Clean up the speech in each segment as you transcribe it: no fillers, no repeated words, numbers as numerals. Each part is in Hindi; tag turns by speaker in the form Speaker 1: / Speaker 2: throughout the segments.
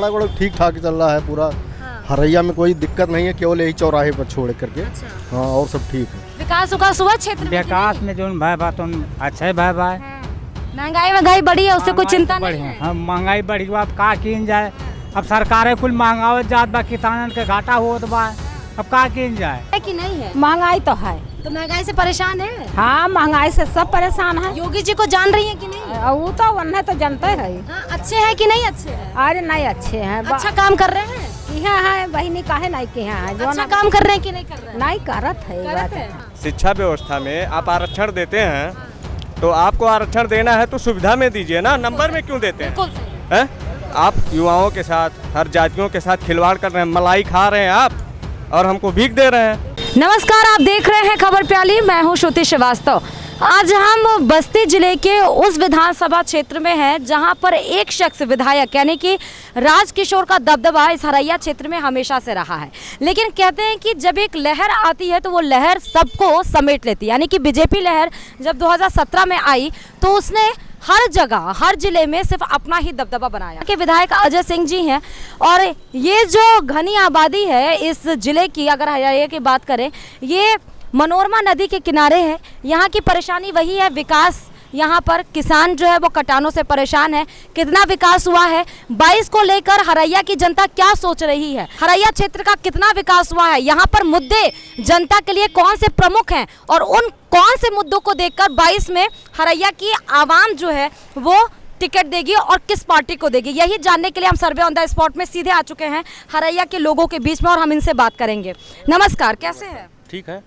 Speaker 1: सड़क वड़क ठीक ठाक चल रहा है पूरा। हरैया में कोई दिक्कत नहीं है, केवल यही चौराहे पर छोड़ करके। हाँ, और सब ठीक है।
Speaker 2: विकास उकास हुआ क्षेत्र में?
Speaker 3: विकास में जो भाई बात अच्छा है भाई भाई।
Speaker 2: महंगाई बढ़ी है, उससे कोई चिंता नहीं है?
Speaker 3: हाँ, महंगाई बढ़ी अब का किन जाए। अब सरकारें कुल महंगावत जात बा, किसानन के घाटा होत बा, अब का किन जाए।
Speaker 2: है कि नहीं है?
Speaker 4: महंगाई तो है।
Speaker 2: तो महंगाई से परेशान है?
Speaker 4: हाँ, महंगाई से सब परेशान है।
Speaker 2: योगी जी को जान रही है कि नहीं?
Speaker 4: वो तो वन्ने तो जनते है।
Speaker 2: हाँ, अच्छे हैं कि नहीं अच्छे हैं?
Speaker 4: अरे नहीं अच्छे हैं।
Speaker 2: अच्छा काम कर रहे हैं?
Speaker 4: यहाँ है बहनी काहे नहीं के हैं जो
Speaker 2: अच्छा काम कर रहे हैं कि नहीं कर रहे हैं?
Speaker 4: नहीं करत है।
Speaker 2: करत है।
Speaker 5: शिक्षा व्यवस्था में आप आरक्षण देते हैं तो आपको आरक्षण देना है तो सुविधा में दीजिए ना, नंबर में क्यों देते हैं?
Speaker 2: बिल्कुल सही।
Speaker 5: हैं? आप युवाओं के साथ, हर जातियों के साथ खिलवाड़ कर रहे हैं, मलाई खा रहे हैं आप और हमको भीख दे रहे हैं।
Speaker 2: नमस्कार, आप देख रहे हैं खबर प्याली। मैं हूं श्रुति श्रीवास्तव। आज हम बस्ती जिले के उस विधानसभा क्षेत्र में हैं जहां पर एक शख्स विधायक यानी कि राजकिशोर का दबदबा इस हरैया क्षेत्र में हमेशा से रहा है। लेकिन कहते हैं कि जब एक लहर आती है तो वो लहर सबको समेट लेती है। यानी कि बीजेपी लहर जब 2017 में आई तो उसने हर जगह, हर जिले में सिर्फ अपना ही दबदबा बनाया। के विधायक अजय सिंह जी हैं और ये जो घनी आबादी है इस जिले की, अगर हरैया की बात करें, ये मनोरमा नदी के किनारे है। यहाँ की परेशानी वही है, विकास। यहाँ पर किसान जो है वो कटानों से परेशान है। कितना विकास हुआ है 22 को लेकर हरैया की जनता क्या सोच रही है? हरैया क्षेत्र का कितना विकास हुआ है? यहाँ पर मुद्दे जनता के लिए कौन से प्रमुख हैं और उन कौन से मुद्दों को देखकर 22 में हरैया की आवाम जो है वो टिकट देगी और किस पार्टी को देगी? यही जानने के लिए हम सर्वे ऑन द स्पॉट में सीधे आ चुके हैं हरैया के लोगों के बीच में और हम इनसे बात करेंगे। नमस्कार, कैसे हैं?
Speaker 5: ठीक है।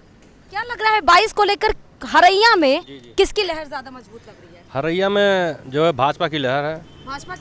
Speaker 2: क्या लग रहा है 22 को लेकर हरैया में किसकी लहर ज्यादा मजबूत लग रही है?
Speaker 6: हरैया में जो है भाजपा की लहर है।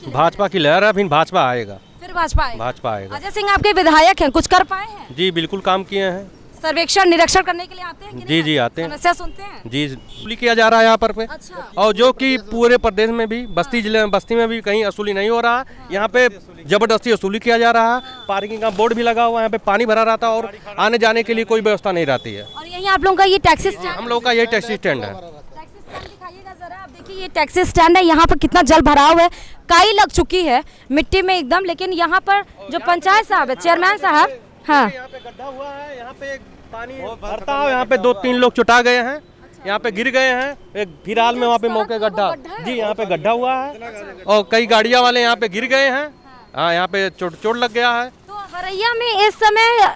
Speaker 2: भाजपा की
Speaker 6: लहर है, फिर भाजपा आएगा।
Speaker 2: फिर भाजपा
Speaker 6: आएगा।
Speaker 2: अजय सिंह आपके विधायक हैं, कुछ कर पाए हैं?
Speaker 6: जी बिल्कुल काम किए हैं।
Speaker 2: सर्वेक्षण निरीक्षण करने के लिए आते हैं कि नहीं?
Speaker 6: जी आते हैं।
Speaker 2: समस्या सुनते हैं?
Speaker 6: जी वसूली किया जा रहा है यहाँ पर पे।
Speaker 2: अच्छा।
Speaker 6: और जो कि पूरे प्रदेश में भी, बस्ती जिले में, बस्ती में भी कहीं वसूली नहीं हो रहा। यहाँ पे जबरदस्ती वसूली किया जा रहा है। पार्किंग का बोर्ड भी लगा हुआ है, यहाँ पे पानी भरा रहता है और आने जाने के लिए कोई व्यवस्था नहीं रहती है।
Speaker 2: और यही आप लोगों का ये टैक्सी स्टैंड?
Speaker 6: हम लोग का यही टैक्सी स्टैंड है।
Speaker 2: दिखाइएगा जरा। आप देखिए ये टैक्सी स्टैंड है, यहाँ पर कितना जल भराव है, काई लग चुकी है मिट्टी में एकदम। लेकिन यहाँ पर जो पंचायत साहब है, चेयरमैन साहब, हाँ,
Speaker 6: यहाँ पे गड्ढा हुआ है, यहाँ पे पानी भरता है, यहाँ पे 2-3 लोग चुटा गए हैं, यहाँ पे गिर गए हैं। एक फिलहाल में वहाँ पे मौके गड्ढा, जी यहाँ पे गड्ढा हुआ है और कई गाड़ियाँ वाले यहाँ पे गिर गए हैं। हाँ, यहाँ पे चोट लग गया है।
Speaker 2: तो हरैया में इस समय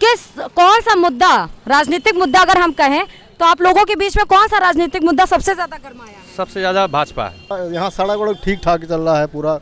Speaker 2: कौन सा मुद्दा, राजनीतिक मुद्दा अगर हम कहें तो आप लोगों के बीच में कौन सा राजनीतिक मुद्दा सबसे ज्यादा गरमाया है?
Speaker 6: सबसे ज्यादा भाजपा है।
Speaker 1: यहाँ सड़क वड़क ठीक ठाक चल रहा है पूरा।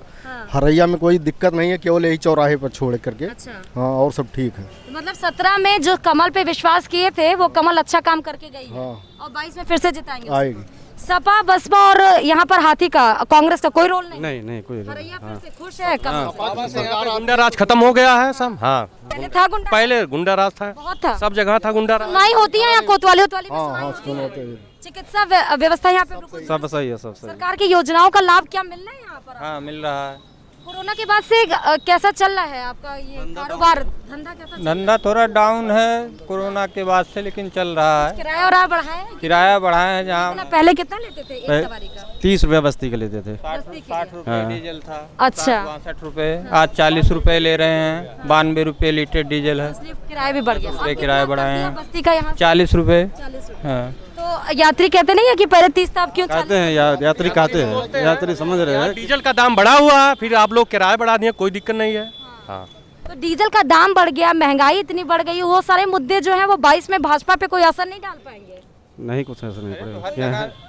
Speaker 1: हरैया में कोई दिक्कत नहीं है, केवल यही चौराहे पर छोड़ करके। हाँ, और सब ठीक है।
Speaker 2: तो मतलब 17 में जो कमल पे विश्वास किए थे वो कमल अच्छा काम करके गई है। और 22 में फिर से जिताएंगे
Speaker 1: आएगी।
Speaker 2: सपा, बसपा और यहाँ पर हाथी का, कांग्रेस का कोई रोल नहीं?
Speaker 6: नहीं कोई
Speaker 2: हरैया फिर से खुश है कमल?
Speaker 6: गुंडा राज खत्म हो गया है सब। हाँ,
Speaker 2: पहले था गुंडा?
Speaker 6: पहले गुंडा राज था,
Speaker 2: बहुत था,
Speaker 6: सब जगह था गुंडा राज।
Speaker 2: सुनवाई होती है यहाँ कोतवाली में?
Speaker 1: हाँ,
Speaker 2: सुनवाई होती है? चिकित्सा व्यवस्था यहाँ पे बिल्कुल
Speaker 6: सब सही है, सब सही।
Speaker 2: सरकार की योजनाओं का लाभ क्या मिल रहा है यहाँ पर?
Speaker 6: हाँ, मिल रहा है।
Speaker 2: कोरोना के बाद से कैसा चल रहा है आपका ये कारोबार, धंधा कैसा चल रहा है?
Speaker 3: धंधा थोड़ा डाउन है कोरोना के बाद से, लेकिन चल रहा है।
Speaker 2: किराया और बढ़ाया है?
Speaker 3: किराया बढ़ाया है। जहाँ
Speaker 2: पहले कितना लेते थे एक सवारी का?
Speaker 6: 30 रुपये बस्ती के लेते थे।
Speaker 3: 60 रुपये डीजल था।
Speaker 2: अच्छा।
Speaker 3: 62 रुपये, आज 40 रुपये ले रहे हैं। 92 रुपये लीटर डीजल है।
Speaker 2: किराया भी बढ़ गया।
Speaker 3: किराया बढ़ाए हैं
Speaker 2: बस्ती का यहाँ
Speaker 3: 40 रुपये।
Speaker 2: 40 रुपये।
Speaker 3: हाँ,
Speaker 2: तो यात्री कहते नहीं है कि पहले 30 था, अब क्यों 40?
Speaker 6: कहते हैं यात्री कहते हैं, यात्री समझ रहे हैं। डीजल का दाम बढ़ा हुआ है, फिर आप लोग किराया बढ़ा दिए, कोई दिक्कत नहीं है। हाँ,
Speaker 2: तो डीजल का दाम बढ़ गया, महंगाई इतनी बढ़ गई, वो सारे मुद्दे जो हैं वो 22 में भाजपा पे कोई असर नहीं डाल पाएंगे?
Speaker 6: नहीं, कुछ असर नहीं पड़ेगा।
Speaker 3: हर जगह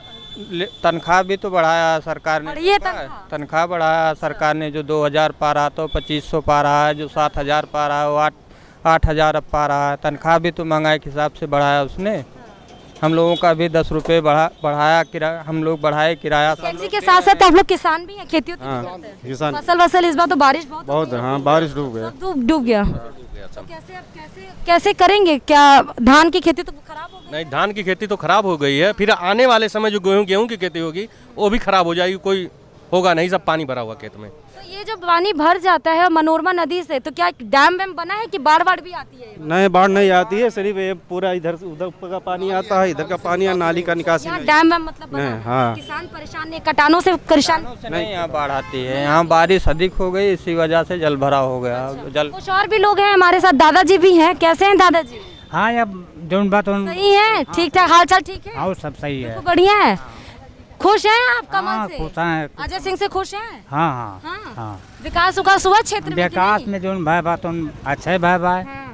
Speaker 3: तनख्वाह भी तो बढ़ाया सरकार ने।
Speaker 2: बढ़िए
Speaker 3: तनख्वाह बढ़ाया सरकार ने। जो 2000 पा रहा तो 2500 पा रहा है, जो 7000 पा रहा है वो 8000 अब पा रहा है। तनख्वाह भी तो महंगाई के हिसाब से बढ़ाया उसने। हम लोगों का भी 10 रुपये बढ़ाया किराया, हम लोग बढ़ाए किराया।
Speaker 2: खेती के साथ साथ हम लोग किसान भी हैं, खेती होती है?
Speaker 6: किसान
Speaker 2: फसल इस बार तो बारिश बहुत
Speaker 6: हाँ, बारिश डूब गया,
Speaker 2: डूब गया। तो कैसे करेंगे? क्या धान की खेती तो खराब हो गई?
Speaker 6: नहीं, धान की खेती तो खराब हो गई है, फिर आने वाले समय जो गेहूं की खेती होगी वो भी खराब हो जाएगी, कोई होगा नहीं, सब पानी भरा हुआ खेत में।
Speaker 2: तो ये जो पानी भर जाता है मनोरमा नदी से, तो क्या डैम वैम बना है कि बाढ़ भी आती है?
Speaker 7: नहीं, बाढ़ नहीं आती है, सिर्फ ये पूरा इधर से उधर का पानी आता है, इधर का पानी नाली का निकासी
Speaker 2: यहाँ
Speaker 7: नहीं।
Speaker 2: डैम वैम मतलब बना
Speaker 7: नहीं,
Speaker 2: है?
Speaker 7: हाँ।
Speaker 2: किसान परेशान है, कटानों से परेशान।
Speaker 3: नहीं, यहाँ बाढ़ आती है, यहाँ बारिश अधिक हो गई, इसी वजह से जल भरा हो गया। जल
Speaker 2: कुछ और भी लोग हैं हमारे साथ, दादाजी भी हैं। कैसे हैं दादाजी?
Speaker 8: हाँ, या जो बात
Speaker 2: सही है, ठीक ठाक, हाल चाल ठीक है,
Speaker 8: हाँ सब सही है।
Speaker 2: तो बढ़िया है। खुश हैं आप कमल से?
Speaker 8: खुश हैं।
Speaker 2: अजय सिंह से खुश हैं?
Speaker 8: हाँ हाँ
Speaker 2: हाँ।
Speaker 8: हाँ।
Speaker 2: विकास उकास हुआ क्षेत्र में कि
Speaker 8: विकास
Speaker 2: नहीं?
Speaker 8: में जो भाई बात अच्छे भाई भाई।
Speaker 2: हाँ।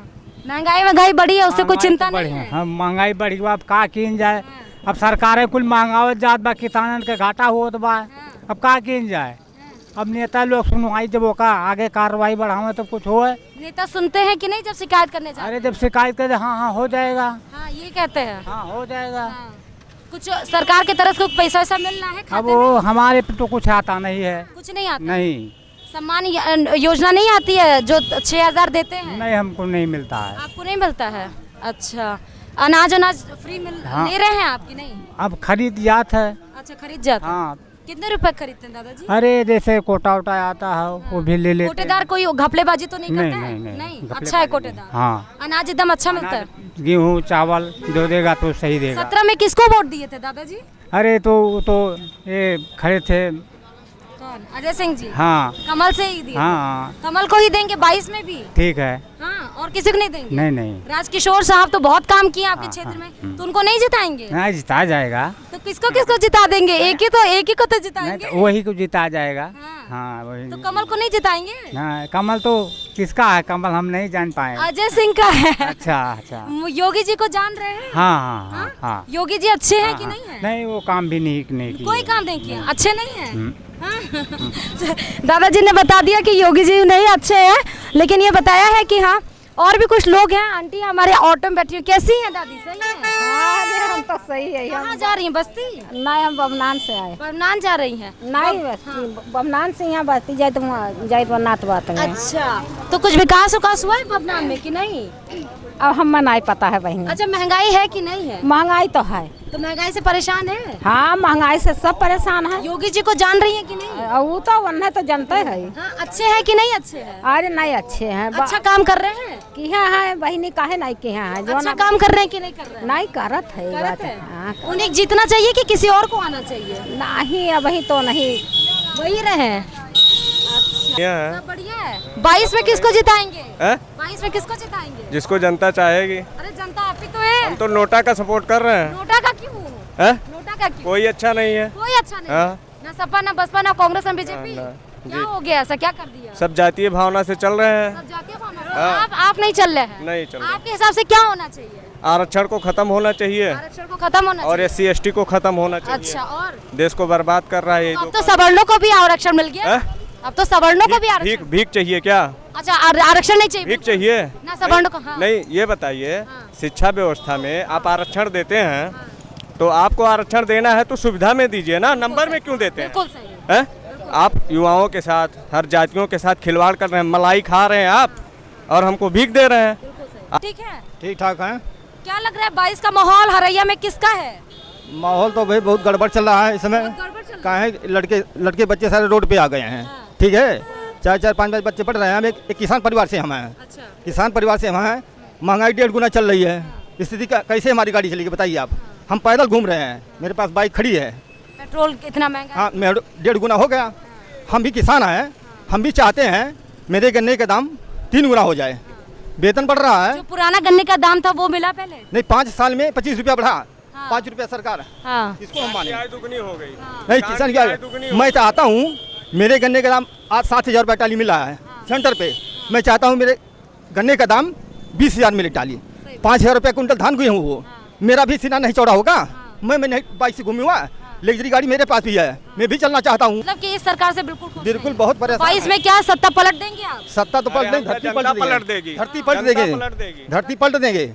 Speaker 2: महंगाई बढ़ी है, उससे कोई चिंता नहीं है?
Speaker 8: हाँ, महंगाई बढ़ी हुआ, अब का किन जाए। अब सरकारें कुल महंगावत जात बा, किसानन के घाटा होत बा, अब का किन जाए। अब नेता लोग सुनवाई जब होगा, आगे कार्रवाई बढ़ावे तो कुछ होए।
Speaker 2: नेता सुनते हैं कि नहीं जब शिकायत करने जाते
Speaker 8: अरे जब शिकायत करे, हाँ हाँ हो जाएगा,
Speaker 2: हैं? हाँ, ये कहते हैं।
Speaker 8: हाँ हो जाएगा।
Speaker 2: हाँ। कुछ सरकार की तरफ से कुछ पैसा वैसा मिलना है
Speaker 8: अब
Speaker 2: खाते
Speaker 8: वो
Speaker 2: में?
Speaker 8: हमारे पे तो कुछ आता नहीं है।
Speaker 2: कुछ नहीं आता?
Speaker 8: नहीं
Speaker 2: सम्मान योजना नहीं आती है जो 6,000 देते हैं?
Speaker 8: नहीं, हमको नहीं मिलता है।
Speaker 2: आपको नहीं मिलता है? अच्छा, अनाज फ्री
Speaker 8: हाँ।
Speaker 2: ले रहे हैं आपकी? नहीं,
Speaker 8: अब खरीद जात है।
Speaker 2: अच्छा खरीद जाते हैं।
Speaker 8: हाँ,
Speaker 2: कितने रुपए खरीदते हैं दादाजी?
Speaker 8: अरे जैसे कोटा वोटा आता है वो भी ले लेते हैं।
Speaker 2: कोटेदार कोई घपलेबाजी तो नहीं करता है?
Speaker 8: नहीं,
Speaker 2: अच्छा है कोटेदार।
Speaker 8: हाँ,
Speaker 2: अनाज एकदम अच्छा मिलता है।
Speaker 8: गेहूँ चावल जो देगा तो सही देगा।
Speaker 2: 17 में किसको वोट दिए थे दादाजी?
Speaker 8: अरे तो ये खड़े थे।
Speaker 2: कौन? अजय सिंह जी?
Speaker 8: हाँ
Speaker 2: कमल से ही दिए थे?
Speaker 8: हाँ,
Speaker 2: कमल को ही देंगे 22 में भी?
Speaker 8: ठीक है।
Speaker 2: हाँ, और किसी को नहीं देंगे?
Speaker 8: नहीं नहीं,
Speaker 2: राजकिशोर साहब तो बहुत काम किए आपके
Speaker 8: हाँ,
Speaker 2: क्षेत्र में,
Speaker 8: हाँ,
Speaker 2: तो उनको नहीं जिताएंगे?
Speaker 8: नहीं जिता जाएगा।
Speaker 2: तो किसको किसको जिता देंगे? एक ही को तो
Speaker 8: नहीं
Speaker 2: जिताएंगे।
Speaker 8: तो वही को जिता जाएगा।
Speaker 2: हाँ।
Speaker 8: हाँ वही।
Speaker 2: तो कमल को नहीं जिताएंगे?
Speaker 8: हाँ, कमल तो किसका है? कमल हम नहीं जान पाए।
Speaker 2: अजय सिंह का है।
Speaker 8: अच्छा अच्छा।
Speaker 2: योगी जी को जान रहे हैं?
Speaker 8: हाँ हाँ हाँ हाँ।
Speaker 2: योगी जी अच्छे हैं कि
Speaker 8: हाँ,
Speaker 2: नहीं है?
Speaker 8: नहीं, वो काम भी नहीं किए।
Speaker 2: कोई काम नहीं किया, अच्छे नहीं है। हाँ। दादाजी ने बता दिया कि योगी जी नहीं अच्छे हैं, लेकिन ये बताया है कि हाँ और भी कुछ लोग हैं। आंटी हमारे ऑटो में बैठी हुई, कैसी हैं दादी? सही है?
Speaker 4: हाँ अरे हम तो सही है।
Speaker 2: कहाँ जा रही हैं? बस्ती?
Speaker 4: नहीं, हम बमनान से आए।
Speaker 2: बमनान जा रही हैं?
Speaker 4: नहीं बस्ती, बमनान से यहाँ बस्ती जाए तो नात बात में।
Speaker 2: अच्छा, तो कुछ विकास उकास हुआ है बमनान में कि नहीं?
Speaker 4: अब हम नहीं पता है बहन।
Speaker 2: अच्छा, महंगाई है कि नहीं है?
Speaker 4: महंगाई तो है।
Speaker 2: तो महंगाई से परेशान है?
Speaker 4: हाँ, महंगाई से सब परेशान है।
Speaker 2: योगी जी को जान रही है कि नहीं?
Speaker 4: वो तो वन्ने तो जानते है।
Speaker 2: हाँ, अच्छे हैं कि नहीं अच्छे हैं?
Speaker 4: अरे नहीं अच्छे हैं।
Speaker 2: अच्छा काम कर रहे हैं?
Speaker 4: किया है बहनी, काहे नहीं किया है? जो
Speaker 2: अच्छा काम कर रहे हैं कि नहीं कर रहे हैं?
Speaker 4: नहीं करत है,
Speaker 2: करत
Speaker 4: बात
Speaker 2: है?
Speaker 4: हाँ।
Speaker 2: उन्हें जीतना चाहिए कि किसी और को आना चाहिए?
Speaker 4: नहीं, अभी तो नहीं।
Speaker 2: वही रहे।
Speaker 5: यहाँ है।
Speaker 2: सब बढ़िया है। 22 में किसको जिताएंगे?
Speaker 5: हैं?
Speaker 2: 22 में किसको जिताएंगे?
Speaker 5: जिसको जनता चाहेगी।
Speaker 2: अरे जनता आप ही तो है।
Speaker 5: हम तो नोटा का सपोर्ट कर रहे हैं।
Speaker 2: नोटा का क्यों?
Speaker 5: हैं?
Speaker 2: नोटा का क्यों?
Speaker 5: कोई अच्छा नहीं है।
Speaker 2: कोई अच्छा नहीं।
Speaker 5: हाँ।
Speaker 2: ना सपा, ना बसपा, ना कांग्रेस, ना बीजेपी।
Speaker 5: ना,
Speaker 2: क्या
Speaker 5: जी।
Speaker 2: हो गया? ऐसा क्या कर दिया?
Speaker 5: सब जातीय भावना से चल रहे हैं।
Speaker 2: सब जातीय भावना से। आप नहीं चल रहे हैं?
Speaker 5: नहीं चल रहे।
Speaker 2: आपके हिसाब से क्या होना चाहिए?
Speaker 5: आरक्षण को खत्म होना चाहिए
Speaker 2: आरक्षण को खत्म होना
Speaker 5: और
Speaker 2: चाहिए।
Speaker 5: SC ST को खत्म होना चाहिए।
Speaker 2: अच्छा, और
Speaker 5: देश को बर्बाद कर रहा है ये
Speaker 2: तो अब
Speaker 5: जो
Speaker 2: तो सवर्णों को भी आरक्षण मिल गया।
Speaker 5: हैं?
Speaker 2: अब तो सवर्णों को भी
Speaker 5: भीख
Speaker 2: आरक्षण।
Speaker 5: भीख चाहिए क्या?
Speaker 2: अच्छा, आरक्षण नहीं चाहिए?
Speaker 5: भीख चाहिए
Speaker 2: ना सवर्णों को। हाँ।
Speaker 5: नहीं, ये बताइए,
Speaker 2: हाँ।
Speaker 5: शिक्षा व्यवस्था में आप आरक्षण देते हैं तो आपको आरक्षण देना है तो सुविधा में दीजिए ना, नंबर में क्यों देते हैं?
Speaker 2: बिल्कुल सही है।
Speaker 5: हैं? आप युवाओं के साथ, हर जातियों के साथ खिलवाड़ कर रहे हैं, मलाई खा रहे हैं आप और हमको भीख दे रहे हैं।
Speaker 2: बिल्कुल सही। ठीक है,
Speaker 7: ठीक ठाक है।
Speaker 2: क्या लग रहा है 22 का माहौल हरैया में किसका है?
Speaker 7: माहौल तो भाई बहुत गड़बड़ चल रहा है इस समय।
Speaker 2: बहुत गड़बड़ चल रहा
Speaker 7: कहाँ है, लड़के बच्चे सारे रोड पे आ गए हैं।
Speaker 2: हाँ।
Speaker 7: ठीक है, 4-5 बच्चे पढ़ रहे हैं। हम एक किसान परिवार से हम हैं।
Speaker 2: अच्छा,
Speaker 7: किसान परिवार से हम हैं। महंगाई 1.5 गुना चल रही है। स्थिति का कैसे हमारी गाड़ी चलेगी बताइए आप? हम पैदल घूम रहे हैं, मेरे पास बाइक खड़ी है।
Speaker 2: पेट्रोल कितना महंगा है?
Speaker 7: हाँ, 1.5 गुना हो गया। हम भी किसान हैं, हम भी चाहते हैं मेरे गन्ने का दाम 3 गुना हो जाए। वेतन बढ़ रहा है।
Speaker 2: जो पुराना गन्ने का दाम था वो मिला पहले?
Speaker 7: नहीं, 5 साल में 25 रुपया बढ़ा।
Speaker 2: हाँ।
Speaker 7: 5 रुपया सरकार,
Speaker 2: हाँ।
Speaker 7: इसको हम माने।
Speaker 5: आय दुगनी हो गई।
Speaker 7: नहीं, किसान क्या, मैं चाहता हूँ मेरे गन्ने का दाम आज 7,000 रुपये टाली मिला है सेंटर पे। मैं चाहता हूँ मेरे गन्ने का दाम 20,000 मिले टाली। 5,000 रुपये कुंटल धान गेहूँ हो। मेरा भी सीना नहीं चौड़ा होगा। मैं नहीं बाइक से घूमी हुआ, लग्जरी गाड़ी मेरे पास भी है, मैं भी चलना चाहता हूँ।
Speaker 2: मतलब कि इस सरकार से बिल्कुल खुश
Speaker 7: बिल्कुल
Speaker 2: नहीं।
Speaker 7: बहुत परेशान
Speaker 2: 22
Speaker 7: है।
Speaker 2: में क्या सत्ता पलट देंगे आप?
Speaker 7: सत्ता तो पलट
Speaker 5: अरे
Speaker 7: देंगे,
Speaker 5: हमका
Speaker 7: धरती
Speaker 5: जनता
Speaker 7: पलट
Speaker 5: पलट
Speaker 7: देंगे।
Speaker 5: देगी।
Speaker 7: धरती पलट
Speaker 5: जनता
Speaker 7: देंगे,
Speaker 5: पलट देगी।
Speaker 7: धरती पलट देंगे।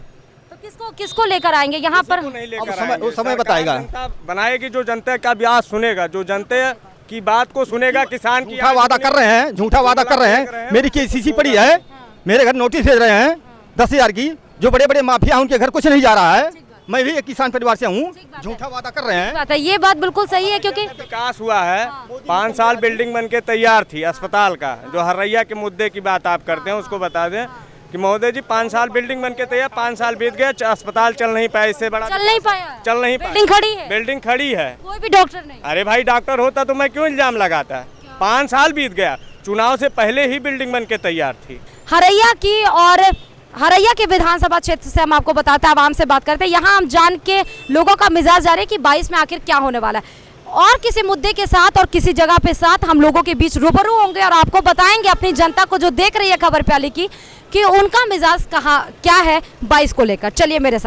Speaker 2: तो किसको लेकर आएंगे यहाँ पर?
Speaker 5: को नहीं
Speaker 7: अब
Speaker 5: लेकर
Speaker 7: समय-
Speaker 5: आएंगे।
Speaker 7: वो समय
Speaker 5: सरकार
Speaker 7: बताएगा।
Speaker 5: जनता बनाएगी जो जनता का ब्याज सुनेगा, जो जनता की बात को सुनेगा। किसान की
Speaker 7: झूठा वादा कर रहे हैं, झूठा वादा कर रहे हैं। मेरी KCC पड़ी है, मेरे घर नोटिस भेज रहे हैं 10,000 की। जो बड़े बड़े माफिया उनके घर कुछ नहीं जा रहा है। मैं भी एक किसान परिवार से हूँ, झूठा वादा कर रहे हैं।
Speaker 2: बात है, ये बात बिल्कुल सही है क्योंकि
Speaker 5: विकास हुआ है। 5 साल बिल्डिंग बन के तैयार थी अस्पताल का। जो हरैया के मुद्दे की बात आप करते हैं उसको बता दें कि महोदय जी 5 साल बिल्डिंग बन के तैयार, 5 साल बीत गए, अस्पताल चल नहीं पाया। इससे बड़ा
Speaker 2: चल नहीं पाया,
Speaker 5: चल नहीं पाया।
Speaker 2: बिल्डिंग खड़ी है,
Speaker 5: बिल्डिंग खड़ी है,
Speaker 2: कोई भी डॉक्टर नहीं।
Speaker 5: अरे भाई डॉक्टर होता तो मैं क्यों इल्जाम लगाता? 5 साल बीत गया, चुनाव से पहले ही बिल्डिंग बन के तैयार थी।
Speaker 2: हरैया की और हरैया के विधानसभा क्षेत्र से हम आपको बताते हैं, आवाम से बात करते हैं। यहाँ हम जान के लोगों का मिजाज जा रहे हैं कि 22 में आखिर क्या होने वाला है। और किसी मुद्दे के साथ और किसी जगह पे साथ हम लोगों के बीच रूबरू होंगे और आपको बताएंगे अपनी जनता को जो देख रही है खबर प्याली की कि उनका मिजाज कहाँ क्या है 22 को लेकर। चलिए मेरे साथ।